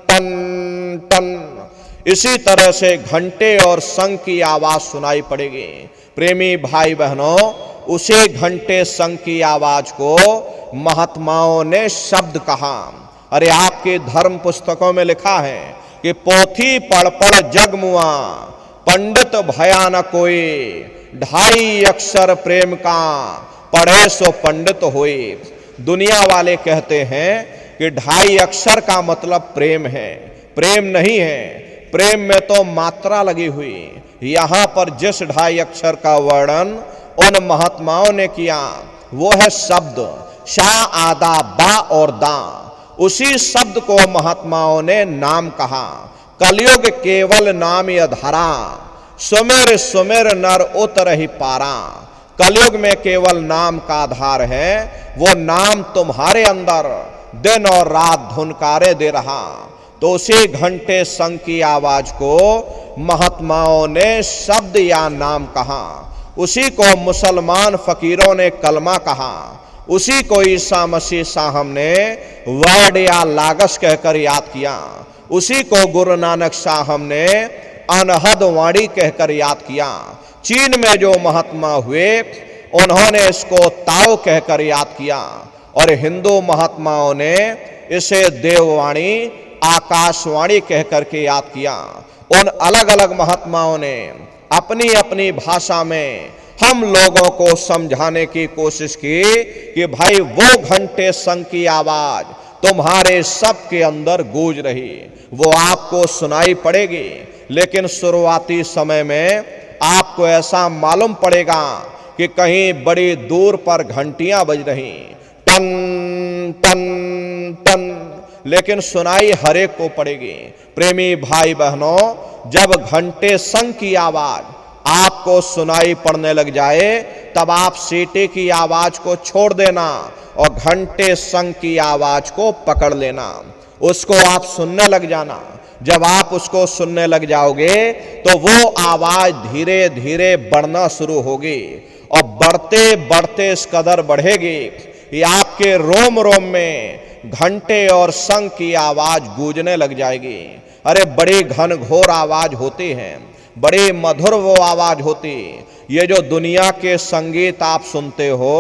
Ton ton, इसी तरह से घंटे और शंख की आवाज सुनाई पड़ेगी। प्रेमी भाई बहनों, उसे घंटे शंख की आवाज को महात्माओं ने शब्द कहा। अरे आपके धर्म पुस्तकों में लिखा है कि पोथी पढ़ पढ़ जग मुआ, पंडित भया न कोई, 2.5 अक्षर प्रेम का, पढ़े सो पंडित होए। दुनिया वाले कहते हैं कि 2.5 अक्षर का मतलब प्रेम है। प्रेम नहीं है, प्रेम में तो मात्रा लगी हुई। यहां पर जिस 2.5 अक्षर का वर्णन उन महात्माओं ने किया वो है शब्द शा, आदा, बा और दा। उसी शब्द को महात्माओं ने नाम कहा। कलयुग केवल नाम अधरा, सुमेर सुमेर नर उतरहि पारा। कलयुग में केवल नाम का आधार है, वो नाम तुम्हारे अंदर दिन और रात धुनकारे दे रहा। तो उसी घंटे शंख की आवाज को महात्माओं ने शब्द या नाम कहा। उसी को मुसलमान फकीरों ने कलमा कहा। उसी को ईसा मसीह साहब ने वर्ड या लागस कहकर याद किया। उसी को गुरु नानक साहब ने अनहद वाणी कहकर याद किया। चीन में जो महात्मा हुए उन्होंने इसको ताओ कहकर याद किया और हिंदू महात्माओं ने इसे देववाणी, आकाशवाणी कहकर के याद किया। उन अलग अलग महात्माओं ने अपनी अपनी भाषा में हम लोगों को समझाने की कोशिश की कि भाई वो घंटे शंख की आवाज तुम्हारे सबके अंदर गूंज रही, वो आपको सुनाई पड़ेगी। लेकिन शुरुआती समय में आपको ऐसा मालूम पड़ेगा कि कहीं बड़ी दूर पर घंटियां बज रही, टन टन टन, लेकिन सुनाई हरेक को पड़ेगी। प्रेमी भाई बहनों, जब घंटे शंख की आवाज आपको सुनाई पड़ने लग जाए तब आप सीटी की आवाज को छोड़ देना और घंटे शंख की आवाज को पकड़ लेना, उसको आप सुनने लग जाना। जब आप उसको सुनने लग जाओगे तो वो आवाज धीरे धीरे बढ़ना शुरू होगी और बढ़ते बढ़ते इस कदर बढ़ेगी कि आपके रोम रोम में घंटे और शंख की आवाज गूंजने लग जाएगी। अरे बड़ी घन घोर आवाज होती है, बड़ी मधुर वो आवाज होती। ये जो दुनिया के संगीत आप सुनते हो,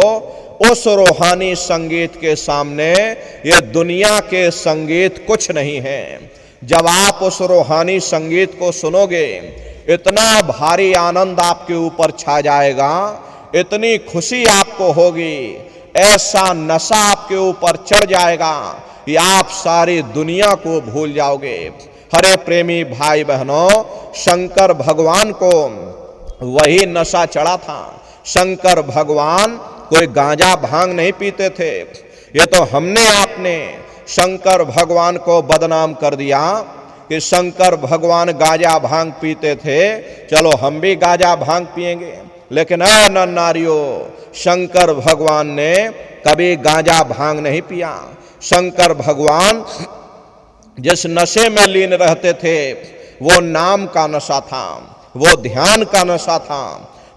उस रूहानी संगीत के सामने ये दुनिया के संगीत कुछ नहीं है। जब आप उस रूहानी संगीत को सुनोगे, इतना भारी आनंद आपके ऊपर छा जाएगा, इतनी खुशी आपको होगी, ऐसा नशा आपके ऊपर चढ़ जाएगा कि आप सारी दुनिया को भूल जाओगे। हरे प्रेमी भाई बहनों, शंकर भगवान को वही नशा चढ़ा था। शंकर भगवान कोई गांजा भांग नहीं पीते थे। ये तो हमने आपने शंकर भगवान को बदनाम कर दिया कि शंकर भगवान गांजा भांग पीते थे, चलो हम भी गांजा भांग पिएंगे। लेकिन न नारियों, शंकर भगवान ने कभी गांजा भांग नहीं पिया। शंकर भगवान जिस नशे में लीन रहते थे वो नाम का नशा था, वो ध्यान का नशा था,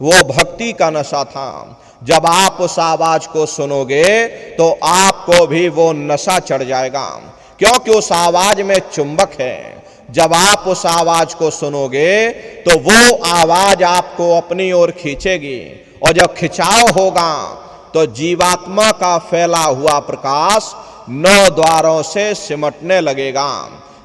वो भक्ति का नशा था। जब आप उस आवाज को सुनोगे तो आपको भी वो नशा चढ़ जाएगा, क्योंकि उस आवाज में चुंबक है। जब आप उस आवाज को सुनोगे तो वो आवाज आपको अपनी ओर खींचेगी और जब खिंचाव होगा तो जीवात्मा का फैला हुआ प्रकाश 9 द्वारों से सिमटने लगेगा।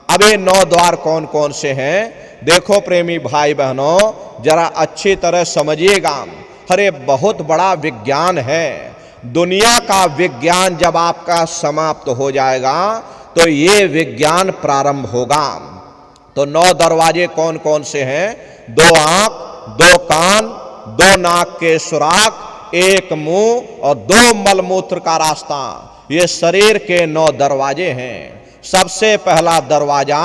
अब ये 9 द्वार कौन कौन से हैं? देखो प्रेमी भाई बहनों, जरा अच्छी तरह समझिएगा। अरे बहुत बड़ा विज्ञान है। दुनिया का विज्ञान जब आपका समाप्त हो जाएगा तो ये विज्ञान प्रारंभ होगा। तो 9 दरवाजे कौन कौन से हैं? 2 आंख, 2 कान, 2 नाक के सुराख, 1 मुंह और 2 मलमूत्र का रास्ता। ये शरीर के 9 दरवाजे हैं। सबसे पहला दरवाजा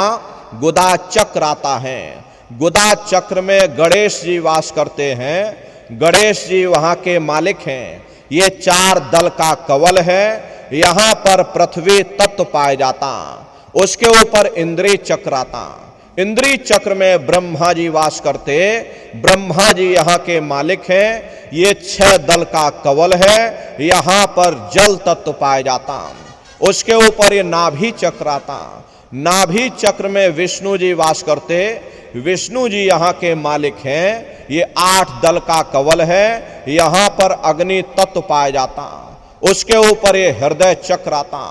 गुदा चक्र आता है। गुदा चक्र में गणेश जी वास करते हैं। गणेश जी वहां के मालिक हैं। ये 4 दल का कवल है। यहाँ पर पृथ्वी तत्व पाया जाता, उसके ऊपर इंद्रिय चक्र आता। इंद्रिय चक्र में ब्रह्मा जी वास करते। ब्रह्मा जी यहाँ के मालिक हैं। ये 6 दल का कवल है। यहाँ पर जल तत्व पाया जाता। उसके ऊपर ये नाभि चक्र आता। नाभि चक्र में विष्णु जी वास करते, विष्णु जी यहाँ के मालिक हैं। ये 8 दल का कवल है, यहाँ पर अग्नि तत्व पाया जाता। उसके ऊपर ये हृदय चक्र आता,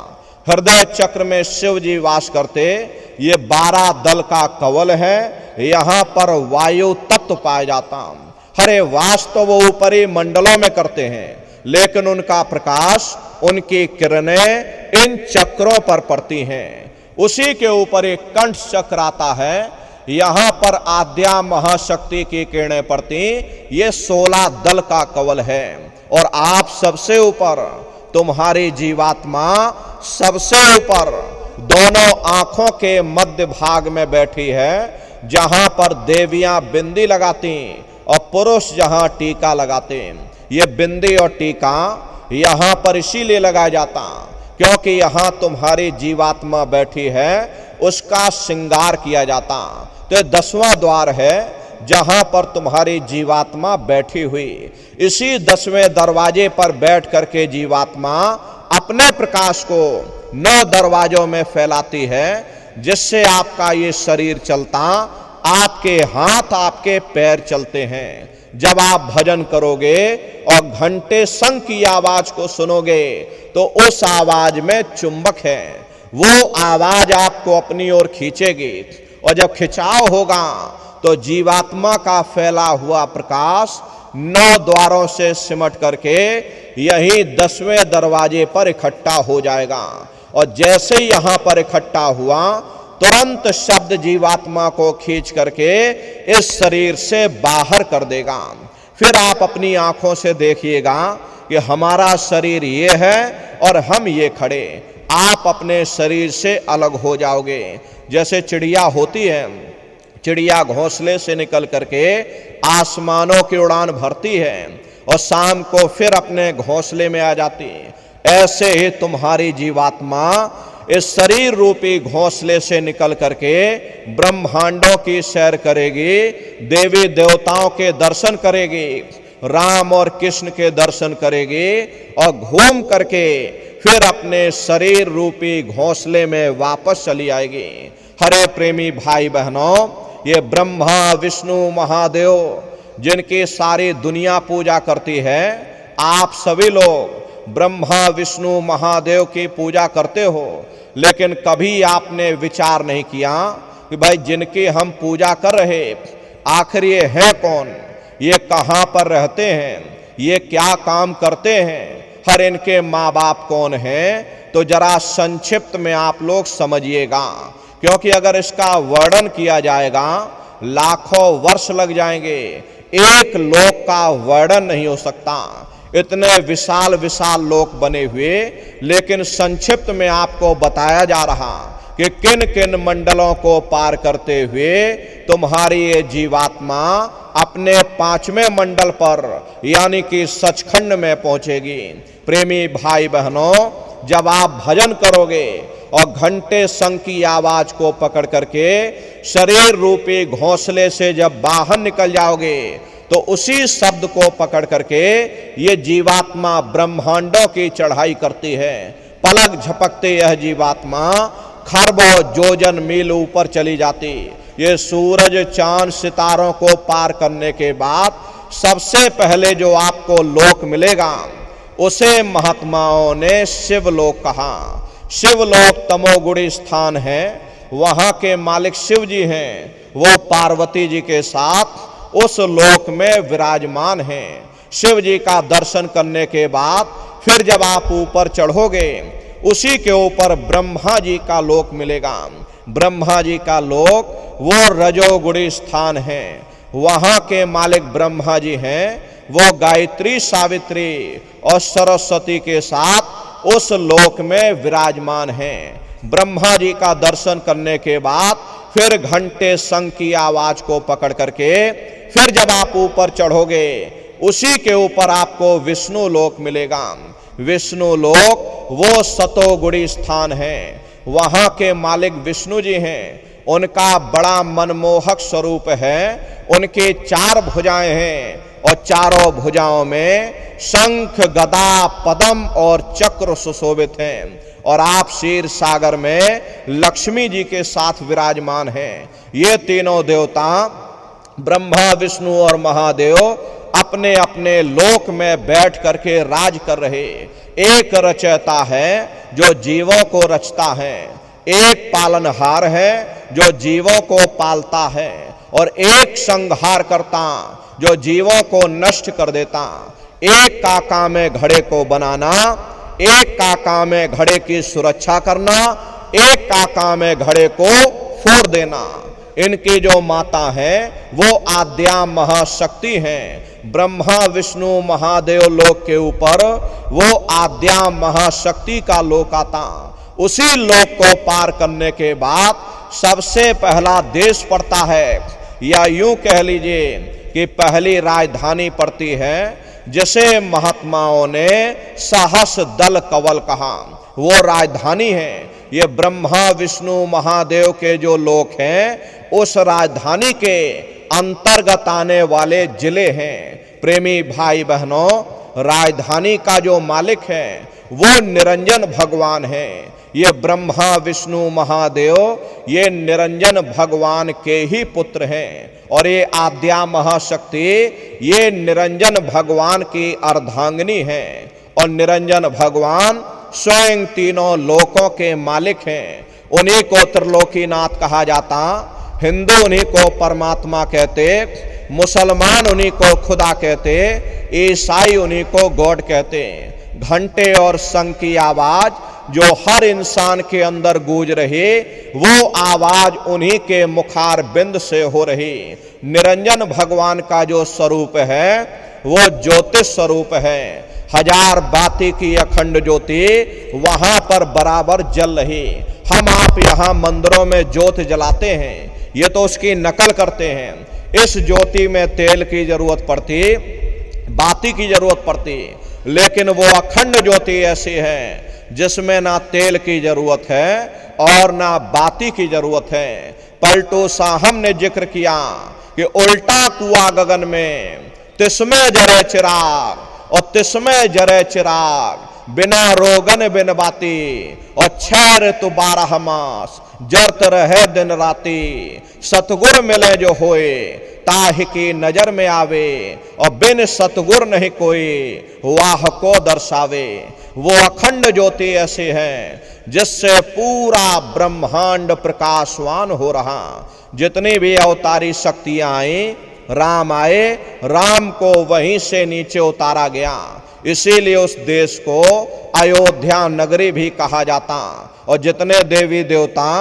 हृदय चक्र में शिव जी वास करते। ये 12 दल का कवल है, यहाँ पर वायु तत्व पाया जाता। हरे वास तो वो ऊपरी मंडलों में करते हैं, लेकिन उनका प्रकाश, उनकी किरणें इन चक्रों पर पड़ती हैं। उसी के ऊपर एक कंठ चक्र आता है, यहाँ पर आद्या महाशक्ति की किरणें पड़ती। ये 16 दल का कवल है। और आप सबसे ऊपर, तुम्हारी जीवात्मा सबसे ऊपर दोनों आंखों के मध्य भाग में बैठी है, जहां पर देवियां बिंदी लगाती और पुरुष जहां टीका लगाते। ये बिंदी और टीका यहाँ पर इसीलिए लगाया जाता क्योंकि यहाँ तुम्हारी जीवात्मा बैठी है, उसका श्रृंगार किया जाता। तो 10वां द्वार है जहां पर तुम्हारी जीवात्मा बैठी हुई। इसी 10वें दरवाजे पर बैठ करके जीवात्मा अपने प्रकाश को 9 दरवाजों में फैलाती है, जिससे आपका ये शरीर चलता, आपके हाथ, आपके पैर चलते हैं। जब आप भजन करोगे और घंटे शंख की आवाज को सुनोगे, तो उस आवाज में चुंबक है, वो आवाज आपको अपनी ओर खींचेगी। और जब खिंचाव होगा तो जीवात्मा का फैला हुआ प्रकाश 9 द्वारों से सिमट करके यही 10वें दरवाजे पर इकट्ठा हो जाएगा। और जैसे ही यहाँ पर इकट्ठा हुआ, तुरंत शब्द जीवात्मा को खींच करके इस शरीर से बाहर कर देगा। फिर आप अपनी आंखों से देखिएगा कि हमारा शरीर ये है और हम ये खड़े। आप अपने शरीर से अलग हो जाओगे। जैसे चिड़िया होती है, चिड़िया घोंसले से निकल करके आसमानों की उड़ान भरती है और शाम को फिर अपने घोंसले में आ जाती। ऐसे ही तुम्हारी जीवात्मा इस शरीर रूपी घोंसले से निकल करके ब्रह्मांडों की सैर करेगी, देवी देवताओं के दर्शन करेगी, राम और कृष्ण के दर्शन करेगी और घूम करके फिर अपने शरीर रूपी घोंसले में वापस चली आएगी। हरे प्रेमी भाई बहनों, ये ब्रह्मा विष्णु महादेव जिनकी सारी दुनिया पूजा करती है, आप सभी लोग ब्रह्मा विष्णु महादेव की पूजा करते हो, लेकिन कभी आपने विचार नहीं किया कि भाई जिनकी हम पूजा कर रहे, आखिर ये है कौन, ये कहाँ पर रहते हैं, ये क्या काम करते हैं, हर इनके माँ बाप कौन हैं। तो जरा संक्षिप्त में आप लोग समझिएगा, क्योंकि अगर इसका वर्णन किया जाएगा लाखों वर्ष लग जाएंगे, एक लोक का वर्णन नहीं हो सकता। इतने विशाल विशाल लोक बने हुए, लेकिन संक्षिप्त में आपको बताया जा रहा कि किन किन मंडलों को पार करते हुए तुम्हारी ये जीवात्मा अपने 5वें मंडल पर यानी कि सचखंड में पहुंचेगी। प्रेमी भाई बहनों, जब आप भजन करोगे और घंटे शंख की आवाज को पकड़ करके शरीर रूपी घोंसले से जब बाहर निकल जाओगे, तो उसी शब्द को पकड़ करके ये जीवात्मा ब्रह्मांडों की चढ़ाई करती है। पलक झपकते यह जीवात्मा खरबों जोजन मील ऊपर चली जाती। ये सूरज चांद सितारों को पार करने के बाद सबसे पहले जो आपको लोक मिलेगा, उसे महात्माओं ने शिवलोक कहा। शिवलोक तमोगुणी स्थान है, वहां के मालिक शिव जी हैं, वो पार्वती जी के साथ उस लोक में विराजमान हैं। शिव जी का दर्शन करने के बाद फिर जब आप ऊपर चढ़ोगे, उसी के ऊपर ब्रह्मा जी का लोक मिलेगा। ब्रह्मा जी का लोक वो रजोगुणी स्थान है, वहां के मालिक ब्रह्मा जी हैं। वो गायत्री सावित्री और सरस्वती के साथ उस लोक में विराजमान हैं। ब्रह्मा जी का दर्शन करने के बाद फिर घंटे शंख की आवाज को पकड़ करके फिर जब आप ऊपर चढ़ोगे, उसी के ऊपर आपको विष्णु लोक मिलेगा। विष्णु लोक वो सतोगुणी स्थान है, वहां के मालिक विष्णु जी हैं। उनका बड़ा मनमोहक स्वरूप है। उनके 4 भुजाएं हैं और चारों भुजाओं में शंख गदा पद्म और चक्र सुशोभित हैं। और आप क्षीर सागर में लक्ष्मी जी के साथ विराजमान हैं। ये तीनों देवता ब्रह्मा, विष्णु और महादेव अपने अपने लोक में बैठ करके राज कर रहे। एक रचयिता है जो जीवों को रचता है, एक पालनहार है जो जीवों को पालता है, और एक संहार करता जो जीवों को नष्ट कर देता। एक काका में घड़े को बनाना, एक काका में घड़े की सुरक्षा करना, एक काका में घड़े को फोड़ देना। इनकी जो माता है वो आद्या महाशक्ति हैं। ब्रह्मा, विष्णु, महादेव लोक के ऊपर वो आद्या महाशक्ति का लोक आता। उसी लोक को पार करने के बाद सबसे पहला देश पड़ता है, या यूं कह लीजिए कि पहली राजधानी पड़ती है, जिसे महात्माओं ने सहस दल कवल कहा। वो राजधानी है। ये ब्रह्मा, विष्णु, महादेव के जो लोक हैं उस राजधानी के अंतर्गत आने वाले जिले हैं। प्रेमी भाई बहनों, राजधानी का जो मालिक है वो निरंजन भगवान है। ये ब्रह्मा, विष्णु, महादेव ये निरंजन भगवान के ही पुत्र हैं, और ये आद्या महाशक्ति ये निरंजन भगवान की अर्धांगिनी है। और निरंजन भगवान स्वयं तीनों लोकों के मालिक हैं। उन्हीं को त्रिलोकीनाथ कहा जाता। हिंदू उन्हीं को परमात्मा कहते, मुसलमान उन्हीं को खुदा कहते, ईसाई उन्हीं को गॉड कहते। घंटे और शंख की आवाज जो हर इंसान के अंदर गूंज रही, वो आवाज उन्हीं के मुखार बिंद से हो रही। निरंजन भगवान का जो स्वरूप है वो ज्योतिष स्वरूप है। हजार बाती की अखंड ज्योति वहां पर बराबर जल रही। हम आप यहाँ मंदिरों में ज्योत जलाते हैं, ये तो उसकी नकल करते हैं। इस ज्योति में तेल की जरूरत पड़ती, बाती की जरूरत पड़ती, लेकिन वो अखंड ज्योति ऐसी है जिसमें ना तेल की जरूरत है और ना बाती की जरूरत है। पलटू साहब ने जिक्र किया कि उल्टा कुआ गगन में तिसमें जरे चिराग, और तिसमें जरे चिराग बिना रोगन बिन बाती, और 6 ऋतु 12 मास जरत रहे दिन राती। सतगुर मिले जो होए ताहि की नजर में आवे, और बिन सतगुर नहीं कोई वाह को दर्शावे। वो अखंड ज्योति ऐसे है जिससे पूरा ब्रह्मांड प्रकाशवान हो रहा। जितनी भी अवतारी शक्तियां आई, राम आए, राम को वहीं से नीचे उतारा गया। इसीलिए उस देश को अयोध्या नगरी भी कहा जाता। और जितने देवी देवता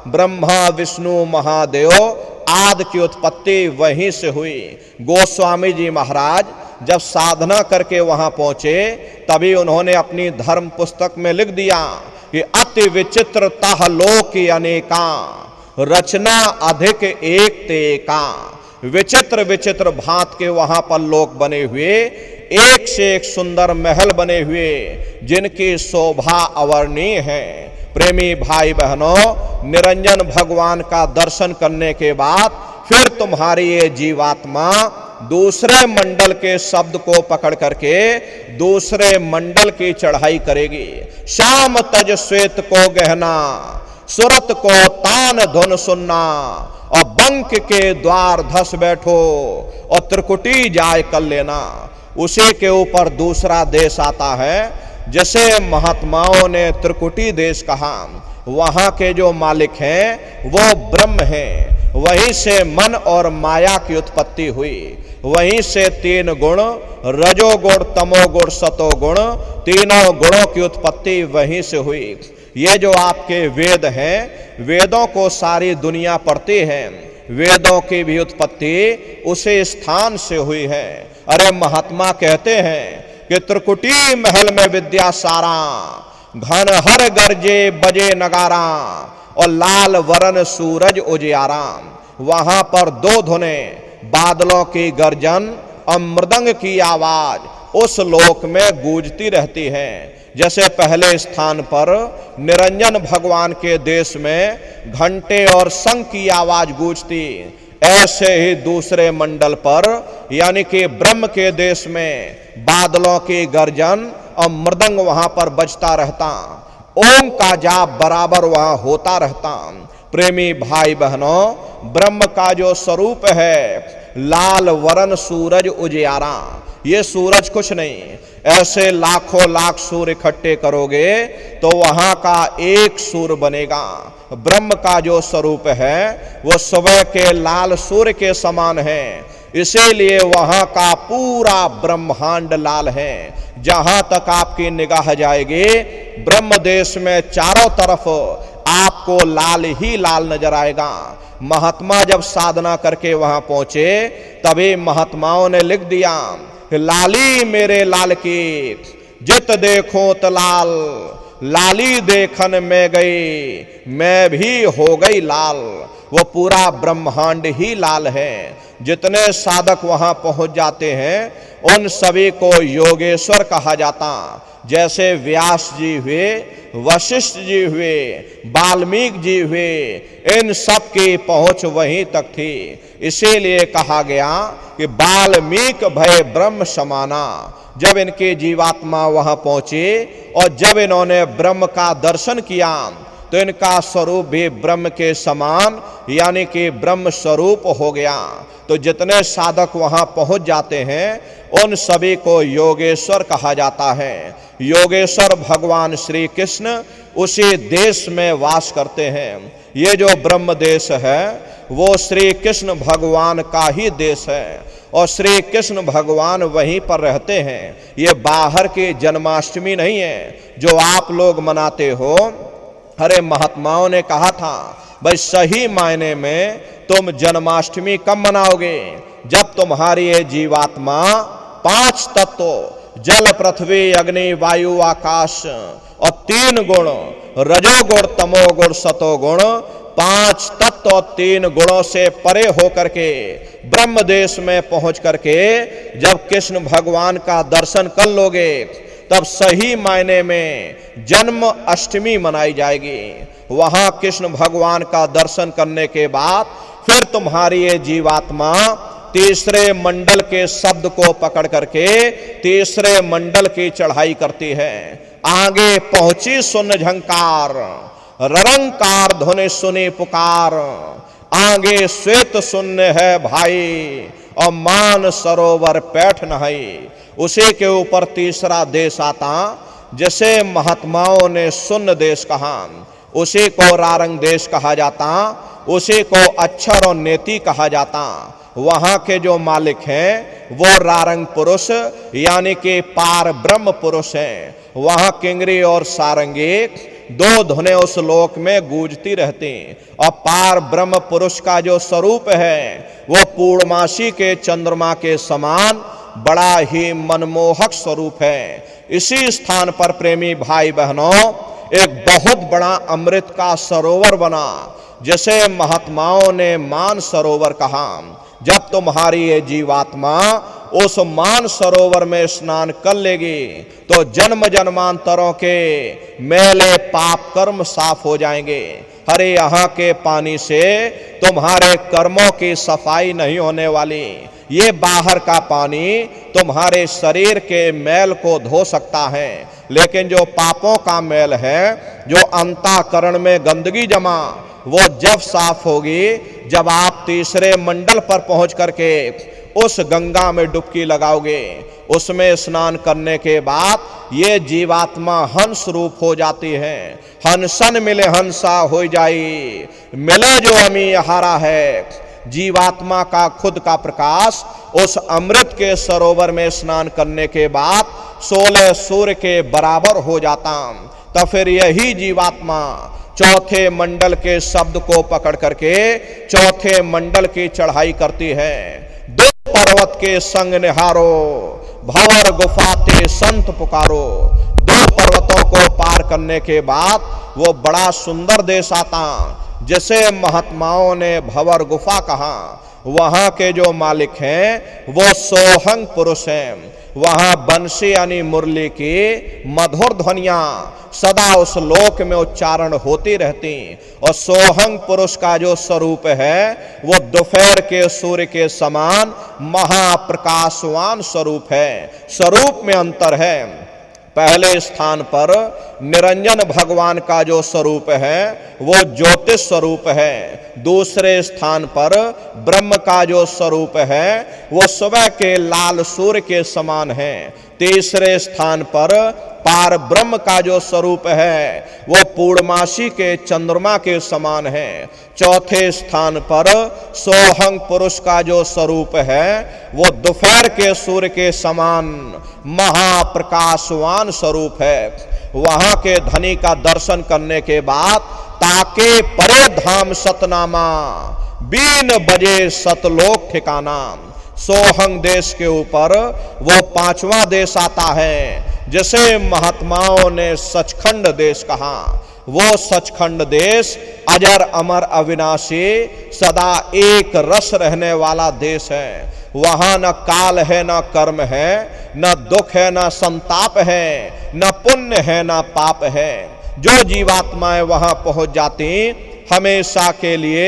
ब्रह्मा, विष्णु, महादेव आदि की उत्पत्ति वहीं से हुई। गोस्वामी जी महाराज जब साधना करके वहां पहुंचे, तभी उन्होंने अपनी धर्म पुस्तक में लिख दिया कि अति विचित्र तह लोक अनेका, रचना अधिक एक तेका। विचित्र विचित्र भांत के वहां पर लोक बने हुए, एक से एक सुंदर महल बने हुए, जिनकी शोभा अवर्णीय है। प्रेमी भाई बहनों, निरंजन भगवान का दर्शन करने के बाद फिर तुम्हारी ये जीवात्मा दूसरे मंडल के शब्द को पकड़ करके दूसरे मंडल की चढ़ाई करेगी। श्याम तज श्वेत को गहना, सुरत को तान धुन सुनना, और बंक के द्वार धस बैठो, और त्रिकुटी जाय कर लेना। उसी के ऊपर दूसरा देश आता है जैसे महात्माओं ने त्रिकुटी देश कहा। वहां के जो मालिक हैं वो ब्रह्म हैं। वहीं से मन और माया की उत्पत्ति हुई। वहीं से 3 गुण, रजोगुण, तमोगुण, सतोगुण, तीनों गुणों की उत्पत्ति वहीं से हुई। ये जो आपके वेद हैं, वेदों को सारी दुनिया पढ़ती है। वेदों की भी उत्पत्ति उसी स्थान से हुई है। अरे महात्मा कहते हैं कि त्रिकुटी महल में विद्या सारा, घन हर गरजे बजे नगारा, और लाल वरन सूरज उजियारा। वहां पर 2 धुने, बादलों की गर्जन और मृदंग की आवाज उस लोक में गूंजती रहती है। जैसे पहले स्थान पर निरंजन भगवान के देश में घंटे और शंख की आवाज गूंजती, ऐसे ही दूसरे मंडल पर यानी कि ब्रह्म के देश में बादलों की गर्जन और मृदंग वहां पर बजता रहता। ओम का जाप बराबर वहां होता रहता। प्रेमी भाई बहनों, ब्रह्म का जो स्वरूप है लाल वरण सूरज उजियारा, ये सूरज कुछ नहीं, ऐसे लाखों लाख सूर्य इकट्ठे करोगे तो वहां का एक सूर्य बनेगा। ब्रह्म का जो स्वरूप है वो सुबह के लाल सूर्य के समान है, इसीलिए वहां का पूरा ब्रह्मांड लाल है। जहां तक आपकी निगाह जाएगी ब्रह्म देश में चारों तरफ आपको लाल ही लाल नजर आएगा। महात्मा जब साधना करके वहां पहुंचे तभी महात्माओं ने लिख दिया, लाली मेरे लाल की जित देखो त लाल, लाली देखन में गई मैं भी हो गई लाल। वो पूरा ब्रह्मांड ही लाल है। जितने साधक वहां पहुंच जाते हैं उन सभी को योगेश्वर कहा जाता। जैसे व्यास जी हुए, वशिष्ठ जी हुए, वाल्मीकि जी हुए, इन सब की पहुंच वहीं तक थी। इसीलिए कहा गया कि वाल्मीकि भय ब्रह्म समाना। जब इनकी जीवात्मा वहां पहुंची और जब इन्होंने ब्रह्म का दर्शन किया तो इनका स्वरूप भी ब्रह्म के समान यानी कि ब्रह्म स्वरूप हो गया। तो जितने साधक वहां पहुंच जाते हैं उन सभी को योगेश्वर कहा जाता है। योगेश्वर भगवान श्री कृष्ण उसी देश में वास करते हैं। ये जो ब्रह्म देश है वो श्री कृष्ण भगवान का ही देश है और श्री कृष्ण भगवान वहीं पर रहते हैं। ये बाहर की जन्माष्टमी नहीं है जो आप लोग मनाते हो। अरे महात्माओं ने कहा था भाई सही मायने में तुम जन्माष्टमी कब मनाओगे? जब तुम्हारी ये जीवात्मा 5 तत्व जल पृथ्वी अग्नि वायु आकाश और 3 गुण रजोगुण तमोगुण सतोगुण 5 तत्व और 3 गुणों से परे होकर के ब्रह्म देश में पहुंच करके जब कृष्ण भगवान का दर्शन कर लोगे तब सही मायने में जन्म अष्टमी मनाई जाएगी। वहां कृष्ण भगवान का दर्शन करने के बाद फिर तुम्हारी ये जीवात्मा तीसरे मंडल के शब्द को पकड़ करके तीसरे मंडल की चढ़ाई करती है। आगे पहुंची सुन झंकार, ररंकार धुनि सुनी पुकार, आगे श्वेत शून्य है भाई और मान सरोवर पैठ नहाई। उसी के ऊपर तीसरा देश आता जिसे महात्माओं ने शून्य देश कहा, उसी को रारंग देश कहा जाता, उसी को अक्षर और नेति कहा जाता। वहां के जो मालिक हैं वो रारंग पुरुष यानी कि पार ब्रह्म पुरुष हैं। वहां किंगरी और सारंगी 2 धुनें उस लोक में गूंजती रहती और पार ब्रह्म पुरुष का जो स्वरूप है वो पूर्णमासी के चंद्रमा के समान बड़ा ही मनमोहक स्वरूप है। इसी स्थान पर प्रेमी भाई बहनों एक बहुत बड़ा अमृत का सरोवर बना जैसे महात्माओं ने मान सरोवर कहा। जब तुम्हारी ये जीवात्मा उस मान सरोवर में स्नान कर लेगी तो जन्म जन्मांतरों के मैले पाप कर्म साफ हो जाएंगे। अरे यहाँ के पानी से तुम्हारे कर्मों की सफाई नहीं होने वाली। ये बाहर का पानी तुम्हारे शरीर के मैल को धो सकता है, लेकिन जो पापों का मैल है, जो अंतःकरण में गंदगी जमा, वो जब साफ होगी जब आप तीसरे मंडल पर पहुंच करके उस गंगा में डुबकी लगाओगे। उसमें स्नान करने के बाद ये जीवात्मा हंस रूप हो जाती है। हंसन मिले हंसा हो जाई, मिले जो अमी हारा है। जीवात्मा का खुद का प्रकाश उस अमृत के सरोवर में स्नान करने के बाद 16 सूर्य के बराबर हो जाता। तब फिर यही जीवात्मा चौथे मंडल के शब्द को पकड़ करके चौथे मंडल की चढ़ाई करती है। 2 पर्वत के संग निहारो, भंवर गुफा ते संत पुकारो। 2 पर्वतों को पार करने के बाद वो बड़ा सुंदर देश आता जिसे महात्माओं ने भंवर गुफा कहा। वहां के जो मालिक हैं वो सोहंग पुरुष हैं। वहां बंसी यानी मुरली की मधुर ध्वनियां सदा उस लोक में उच्चारण होती रहती और सोहंग पुरुष का जो स्वरूप है वो दोपहर के सूर्य के समान महाप्रकाशवान स्वरूप है। स्वरूप में अंतर है। पहले स्थान पर निरंजन भगवान का जो स्वरूप है वो ज्योतिष स्वरूप है। दूसरे स्थान पर ब्रह्म का जो स्वरूप है वो सुबह के लाल सूर्य के समान है। तीसरे स्थान पर पार ब्रह्म का जो स्वरूप है वो पूर्णमासी के चंद्रमा के समान है। चौथे स्थान पर सोहंग पुरुष का जो स्वरूप है वो दोपहर के सूर्य के समान महाप्रकाशवान स्वरूप है। वहां के धनी का दर्शन करने के बाद ताके परे धाम सतनामा, बीन बजे सतलोक ठिकाना। सोहंग देश के ऊपर वो पांचवा देश आता है जिसे महात्माओं ने सचखंड देश कहा। वो सचखंड देश अजर अमर अविनाशी सदा एक रस रहने वाला देश है। वहां न काल है, न कर्म है, न दुख है, न संताप है, न पुण्य है, न पाप है। जो जीवात्माएं वहां पहुंच जाती हमेशा के लिए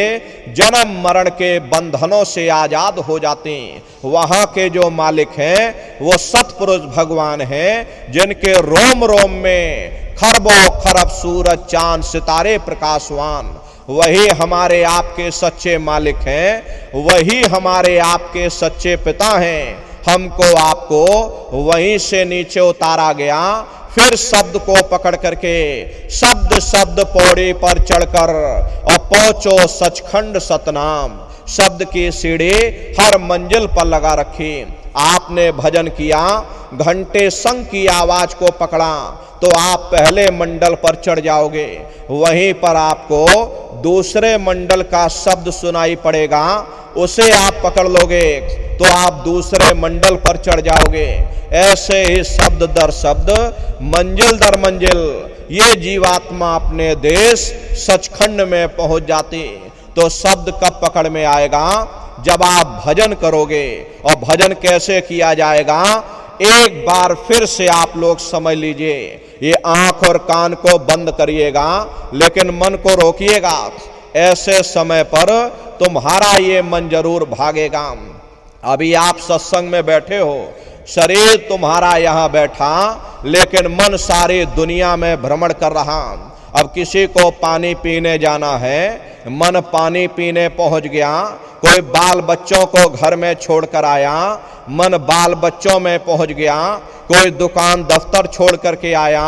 जन्म मरण के बंधनों से आजाद हो जाती। वहां के जो मालिक हैं वो सतपुरुष भगवान हैं जिनके रोम रोम में खरबों खरब सूरज चांद सितारे प्रकाशवान। वही हमारे आपके सच्चे मालिक हैं, वही हमारे आपके सच्चे पिता हैं। हमको आपको वहीं से नीचे उतारा गया, फिर शब्द को पकड़ करके शब्द शब्द पौड़ी पर चढ़कर और पहुंचो सचखंड सतनाम। शब्द की सीढ़ी हर मंजिल पर लगा रखी। आपने भजन किया, घंटे संग की आवाज को पकड़ा तो आप पहले मंडल पर चढ़ जाओगे। वहीं पर आपको दूसरे मंडल का शब्द सुनाई पड़ेगा, उसे आप पकड़ लोगे तो आप दूसरे मंडल पर चढ़ जाओगे। ऐसे ही शब्द दर शब्द, मंजिल दर मंजिल ये जीवात्मा अपने देश सचखंड में पहुंच जाती। तो शब्द कब पकड़ में आएगा? जब आप भजन करोगे। और भजन कैसे किया जाएगा एक बार फिर से आप लोग समझ लीजिए। ये आंख और कान को बंद करिएगा लेकिन मन को रोकिएगा। ऐसे समय पर तुम्हारा ये मन जरूर भागेगा। अभी आप सत्संग में बैठे हो, शरीर तुम्हारा यहाँ बैठा लेकिन मन सारी दुनिया में भ्रमण कर रहा। अब किसी को पानी पीने जाना है, मन पानी पीने पहुंच गया। कोई बाल बच्चों को घर में छोड़कर आया, मन बाल बच्चों में पहुंच गया। कोई दुकान दफ्तर छोड़ करके आया,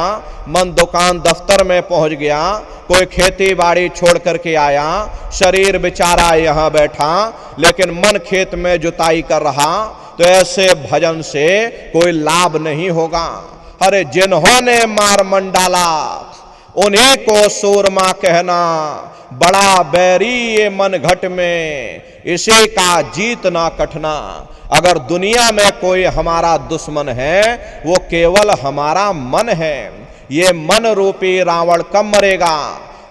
मन दुकान दफ्तर में पहुंच गया। कोई खेती बाड़ी छोड़ करके आया, शरीर बेचारा यहाँ बैठा लेकिन मन खेत में जुताई कर रहा। तो ऐसे भजन से कोई लाभ नहीं होगा। अरे जिन्होंने मार मंडाला उन्हीं को सूरमा कहना, बड़ा बैरी ये मन घट में इसी का जीतना कठना। अगर दुनिया में कोई हमारा दुश्मन है वो केवल हमारा मन है। ये मन रूपी रावण कब मरेगा?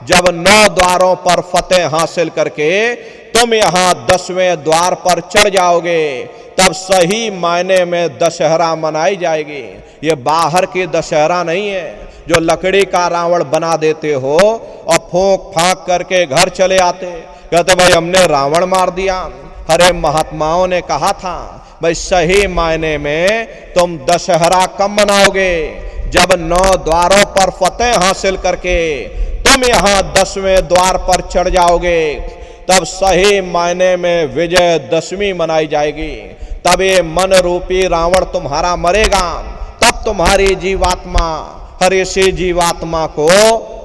जब 9 द्वारों पर फतेह हासिल करके तुम यहाँ 10वें द्वार पर चढ़ जाओगे, तब सही मायने में दशहरा मनाई जाएगी। ये बाहर की दशहरा नहीं है जो लकड़ी का रावण बना देते हो और फूंक फांक करके घर चले आते, कहते भाई हमने रावण मार दिया। अरे महात्माओं ने कहा था भाई सही मायने में तुम दशहरा कब मनाओगे? जब 9 द्वारों पर फतेह हासिल करके तुम यहाँ 10वें द्वार पर चढ़ जाओगे, तब सही मायने में विजयदशमी मनाई जाएगी। तब ये मन रूपी रावण तुम्हारा मरेगा। तब तुम्हारी जीवात्मा, हर इसी जीवात्मा को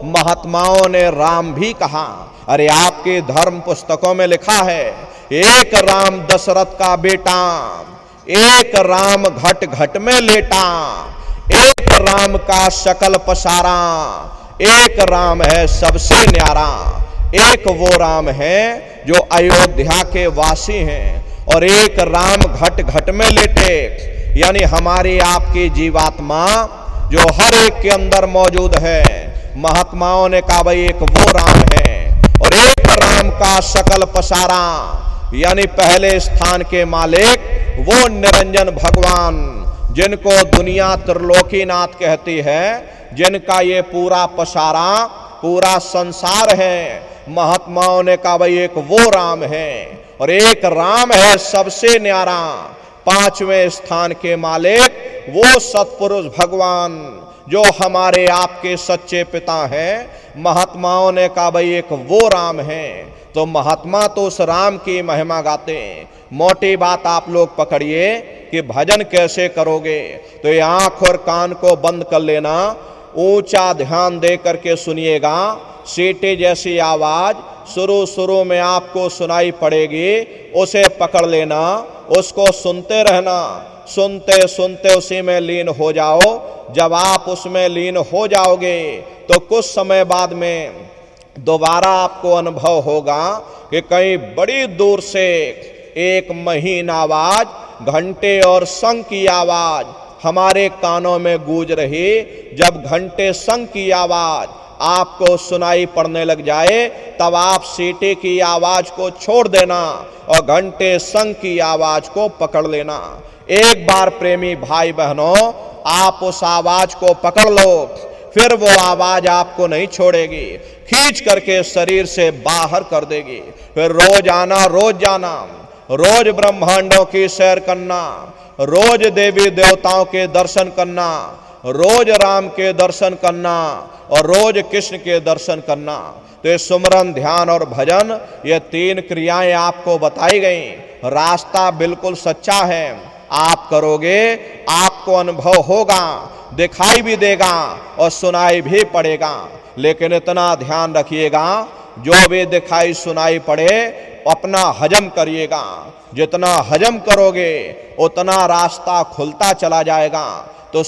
महात्माओं ने राम भी कहा। अरे आपके धर्म पुस्तकों में लिखा है, एक राम दशरथ का बेटा, एक राम घट घट में लेटा, एक राम का शकल पसारा, एक राम है सबसे न्यारा। एक वो राम है जो अयोध्या के वासी हैं और एक राम घट घट में लेटे, यानी हमारी आपकी जीवात्मा जो हर एक के अंदर मौजूद है। महात्माओं ने कहा भाई एक वो राम है और एक राम का शकल पसारा, यानी पहले स्थान के मालिक वो निरंजन भगवान जिनको दुनिया त्रिलोकीनाथ कहती है, जिनका ये पूरा पसारा पूरा संसार है। महात्माओं ने कहा भाई एक वो राम है और एक राम है सबसे न्यारा। पांचवें स्थान के मालिक वो सत्पुरुष भगवान जो हमारे आपके सच्चे पिता हैं। महात्माओं ने कहा भाई एक वो राम है, तो महात्मा तो उस राम की महिमा गाते हैं। मोटी बात आप लोग पकड़िए कि भजन कैसे करोगे, तो ये आंख और कान को बंद कर लेना, ऊंचा ध्यान दे करके सुनिएगा। सीटी जैसी आवाज शुरू में आपको सुनाई पड़ेगी, उसे पकड़ लेना, उसको सुनते रहना, सुनते सुनते उसी में लीन हो जाओ। जब आप उसमें लीन हो जाओगे तो कुछ समय बाद में दोबारा आपको अनुभव होगा कि कहीं बड़ी दूर से एक महीन आवाज, घंटे और शंख की आवाज हमारे कानों में गूंज रही। जब घंटे शंख की आवाज आपको सुनाई पड़ने लग जाए, तब आप सीटी की आवाज को छोड़ देना और घंटे शंख की आवाज को पकड़ लेना। एक बार प्रेमी भाई बहनों आप उस आवाज को पकड़ लो, फिर वो आवाज आपको नहीं छोड़ेगी, खींच करके शरीर से बाहर कर देगी। फिर रोज आना, रोज जाना, रोज ब्रह्मांडों की सैर करना, रोज देवी देवताओं के दर्शन करना, रोज राम के दर्शन करना और रोज कृष्ण के दर्शन करना। तो ये सुमरन, ध्यान और भजन, ये तीन क्रियाएं आपको बताई गई। रास्ता बिल्कुल सच्चा है, आप करोगे आपको अनुभव होगा, दिखाई भी देगा और सुनाई भी पड़ेगा। लेकिन इतना ध्यान रखिएगा, जो भी दिखाई सुनाई पड़े अपना हजम करिएगा। जितना हजम करोगे उतना रास्ता खुलता चला जाएगा। तो